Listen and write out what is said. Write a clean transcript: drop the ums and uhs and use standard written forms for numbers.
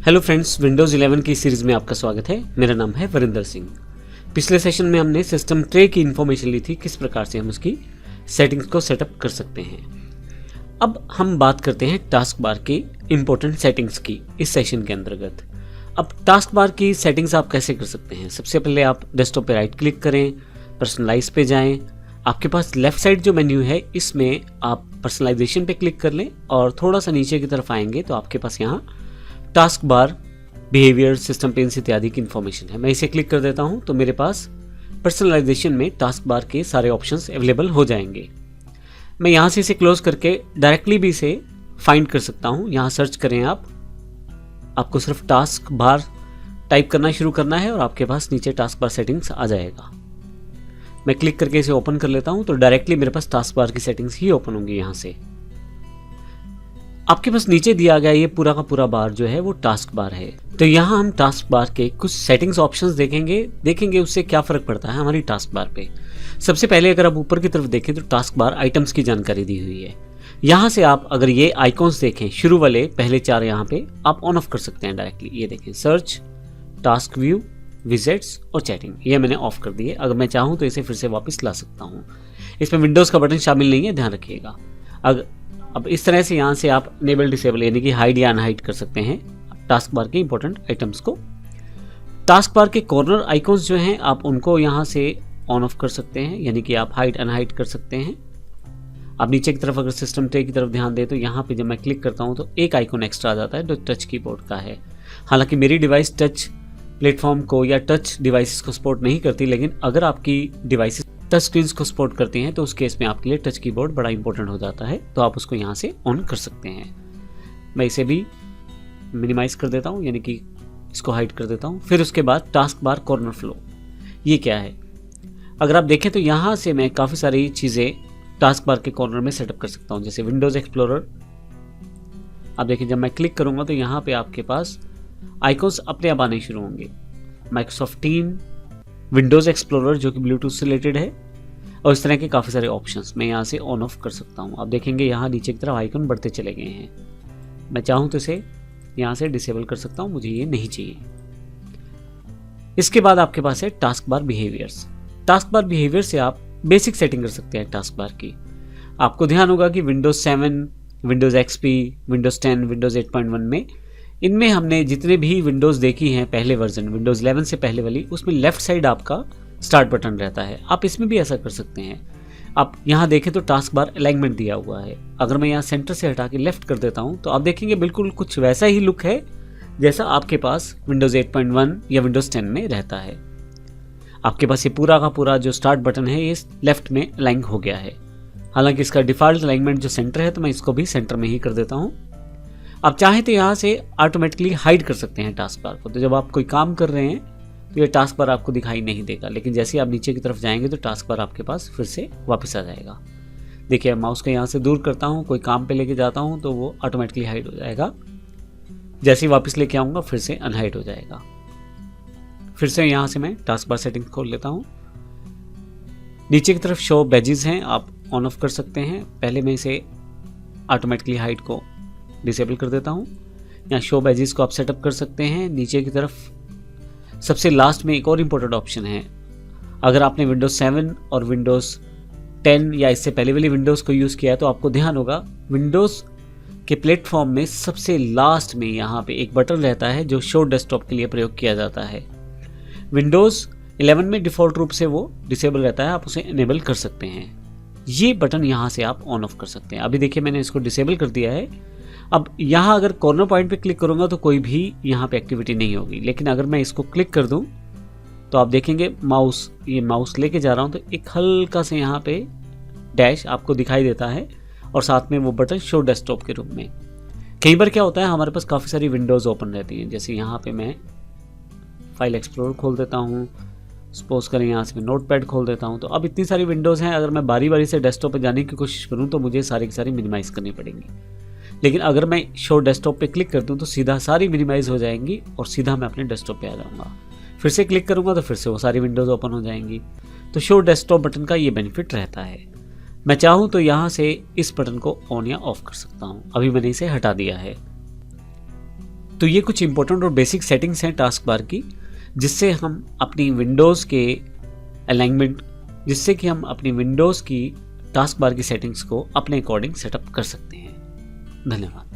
Hello friends, Windows 11 की series में आपका स्वागत है। मेरा नाम है वरिंदर सिंह। पिछले सेशन में हमने सिस्टम ट्रे की इन्फॉर्मेशन ली थी, किस प्रकार से हम उसकी सेटिंग्स को सेटअप कर सकते हैं। अब हम बात करते हैं टास्क बार की इम्पोर्टेंट सेटिंग्स की इस सेशन के अंतर्गत। अब टास्क बार की सेटिंग्स आप कैसे कर सकते हैं? सबसे पहले आप डेस्कटॉप पे राइट क्लिक करें, पर्सनलाइज पे जाएं। आपके पास लेफ्ट साइड जो मेन्यू है इसमें आप पर्सनलाइजेशन पे क्लिक कर लें और थोड़ा सा नीचे की तरफ आएंगे तो आपके पास यहाँ taskbar, behaviour, system panes इत्यादि की इन्फॉर्मेशन है। मैं इसे क्लिक कर देता हूं तो मेरे पास पर्सनलाइजेशन में टास्क बार के सारे ऑप्शंस अवेलेबल हो जाएंगे। मैं यहां से इसे क्लोज करके डायरेक्टली भी इसे फाइंड कर सकता हूं। यहां सर्च करें आपको सिर्फ टास्क बार टाइप करना शुरू करना है और आपके पास नीचे टास्क बार सेटिंग्स आ जाएगा। मैं क्लिक करके इसे ओपन कर लेता हूं तो डायरेक्टली मेरे पास टास्क बार की सेटिंग्स ही ओपन होंगी। यहां से आपके पास नीचे दिया गया ये पूरा का पूरा बार जो है वो टास्क बार है। तो यहाँ हम टास्क बार के कुछ सेटिंग्स ऑप्शंस देखेंगे उससे क्या फर्क पड़ता है हमारी टास्क बार पे। सबसे पहले अगर आप ऊपर की तरफ देखें तो टास्क बार आइटम्स की जानकारी दी हुई है। यहाँ से आप अगर ये आइकॉन्स देखें शुरू वाले पहले 4 यहाँ पे आप ऑन ऑफ कर सकते हैं डायरेक्टली। ये देखें, सर्च, टास्क व्यू, विजेट्स और चैटिंग, ये मैंने ऑफ कर दिए। अगर मैं चाहूँ तो इसे फिर से वापस ला सकता हूँ। इसमें विंडोज़ का बटन शामिल नहीं है, ध्यान रखिएगा। अब इस तरह से यहाँ से आप इनेबल डिसेबल यानी कि हाइड या अनहाइड कर सकते हैं टास्क बार के इंपॉर्टेंट आइटम्स को। टास्क बार के कॉर्नर आइकॉन्स जो हैं आप उनको यहाँ से ऑन ऑफ कर सकते हैं, यानी कि आप हाइड अनहाइड कर सकते हैं। अब नीचे की तरफ अगर सिस्टम ट्रे की तरफ ध्यान दें तो यहाँ पे जब मैं क्लिक करता हूँ तो एक आइकॉन एक्स्ट्रा आ जाता है जो टच कीबोर्ड का है। हालांकि मेरी डिवाइस टच प्लेटफॉर्म को या टच डिवाइसेस को सपोर्ट नहीं करती, लेकिन अगर आपकी डिवाइसेस टच स्क्रीन्स को सपोर्ट करती हैं तो उस केस में आपके लिए टच कीबोर्ड बड़ा इंपॉर्टेंट हो जाता है, तो आप उसको यहाँ से ऑन कर सकते हैं। मैं इसे भी मिनिमाइज कर देता हूँ, यानी कि इसको हाइड कर देता हूँ। फिर उसके बाद टास्क बार कॉर्नर फ्लो, ये क्या है? अगर आप देखें तो यहाँ से मैं काफ़ी सारी चीज़ें टास्क बार के कॉर्नर में सेटअप कर सकता हूँ, जैसे विंडोज़ एक्सप्लोरर। आप देखें जब मैं क्लिक करूँगा तो यहाँ पे आपके पास आइकॉन्स अपने आप आने शुरू होंगे। माइक्रोसॉफ्ट टीम, विंडोज़ एक्सप्लोरर जो कि ब्लूटूथ से रिलेटेड है, और इस तरह के काफ़ी सारे ऑप्शंस मैं यहाँ से ऑन ऑफ कर सकता हूँ। आप देखेंगे यहाँ नीचे की तरफ आइकन बढ़ते चले गए हैं। मैं चाहूँ तो इसे यहाँ से डिसेबल कर सकता हूँ, मुझे ये नहीं चाहिए। इसके बाद आपके पास है task bar behaviours. Task bar behaviour से आप बेसिक सेटिंग कर सकते हैं टास्क बार की। आपको ध्यान होगा कि Windows 7, Windows XP, Windows 10, Windows 8.1 में इनमें हमने जितने भी विंडोज़ देखी हैं पहले वर्जन विंडोज़ 11 से पहले वाली, उसमें लेफ्ट साइड आपका स्टार्ट बटन रहता है। आप इसमें भी ऐसा कर सकते हैं। आप यहाँ देखें तो टास्क बार अलाइनमेंट दिया हुआ है। अगर मैं यहाँ सेंटर से हटा के लेफ्ट कर देता हूँ तो आप देखेंगे बिल्कुल कुछ वैसा ही लुक है जैसा आपके पास विंडोज़ 8.1 या विंडोज़ 10 में रहता है। आपके पास ये पूरा का पूरा जो स्टार्ट बटन है ये लेफ्ट में अलाइन हो गया है। हालांकि इसका डिफ़ॉल्ट अलाइनमेंट जो सेंटर है तो मैं इसको भी सेंटर में ही कर देता हूँ। आप चाहें तो यहाँ से ऑटोमेटिकली हाइड कर सकते हैं टास्क बार को, तो जब आप कोई काम कर रहे हैं तो ये टास्क बार आपको दिखाई नहीं देगा, लेकिन जैसे आप नीचे की तरफ जाएंगे तो टास्क बार आपके पास फिर से वापस आ जाएगा। देखिए, माउस को यहाँ से दूर करता हूँ, कोई काम पे लेके जाता हूँ तो वो ऑटोमेटिकली हाइड हो जाएगा। जैसे ही वापस लेके आऊँगा फिर से अनहाइड हो जाएगा। फिर से यहाँ से मैं टास्क बार सेटिंग खोल लेता हूँ। नीचे की तरफ शो बैजेस हैं, आप ऑन ऑफ कर सकते हैं। पहले मैं इसे ऑटोमेटिकली हाइड को डिसेबल कर देता हूँ। यहाँ शो बैजेस को आप सेटअप कर सकते हैं। नीचे की तरफ सबसे लास्ट में एक और इम्पोर्टेंट ऑप्शन है। अगर आपने विंडोज़ 7 और विंडोज़ 10 या इससे पहले वाली विंडोज़ को यूज़ किया है तो आपको ध्यान होगा विंडोज़ के प्लेटफॉर्म में सबसे लास्ट में यहाँ पे एक बटन रहता है जो शो डेस्कटॉप के लिए प्रयोग किया जाता है। विंडोज़ 11 में डिफ़ॉल्ट रूप से वो डिसेबल रहता है, आप उसे इनेबल कर सकते हैं। ये बटन यहाँ से आप ऑन ऑफ कर सकते हैं। अभी देखिए मैंने इसको डिसेबल कर दिया है। अब यहाँ अगर कॉर्नर पॉइंट पे क्लिक करूँगा तो कोई भी यहाँ पे एक्टिविटी नहीं होगी, लेकिन अगर मैं इसको क्लिक कर दूँ तो आप देखेंगे माउस लेके जा रहा हूँ तो एक हल्का से यहाँ पे डैश आपको दिखाई देता है और साथ में वो बटन शो डेस्कटॉप के रूप में। कई बार क्या होता है हमारे पास काफ़ी सारी विंडोज़ ओपन रहती हैं, जैसे यहाँ पे मैं फाइल एक्सप्लोरर खोल देता हूँ, सपोज करें यहाँ से मैं नोटपैड खोल देता हूँ। तो अब इतनी सारी विंडोज़ हैं, अगर मैं बारी बारी से डेस्कटॉप पर जाने की कोशिश करूँ तो मुझे सारी की सारी मिनिमाइज़ करनी पड़ेंगी। लेकिन अगर मैं शो डेस्कटॉप पे क्लिक कर दूं तो सीधा सारी मिनिमाइज हो जाएंगी और सीधा मैं अपने डेस्कटॉप पे आ जाऊंगा। फिर से क्लिक करूंगा तो फिर से वो सारी विंडोज़ ओपन हो जाएंगी। तो शो डेस्कटॉप बटन का ये बेनिफिट रहता है। मैं चाहूँ तो यहाँ से इस बटन को ऑन या ऑफ कर सकता हूँ। अभी मैंने इसे हटा दिया है। तो तो ये कुछ इंपॉर्टेंट और बेसिक सेटिंग्स हैं टास्क बार की, जिससे हम अपनी विंडोज़ के अलाइनमेंट, जिससे कि हम अपनी विंडोज़ की टास्क बार की सेटिंग्स को अपने अकॉर्डिंग सेटअप कर सकते हैं। धन्यवाद।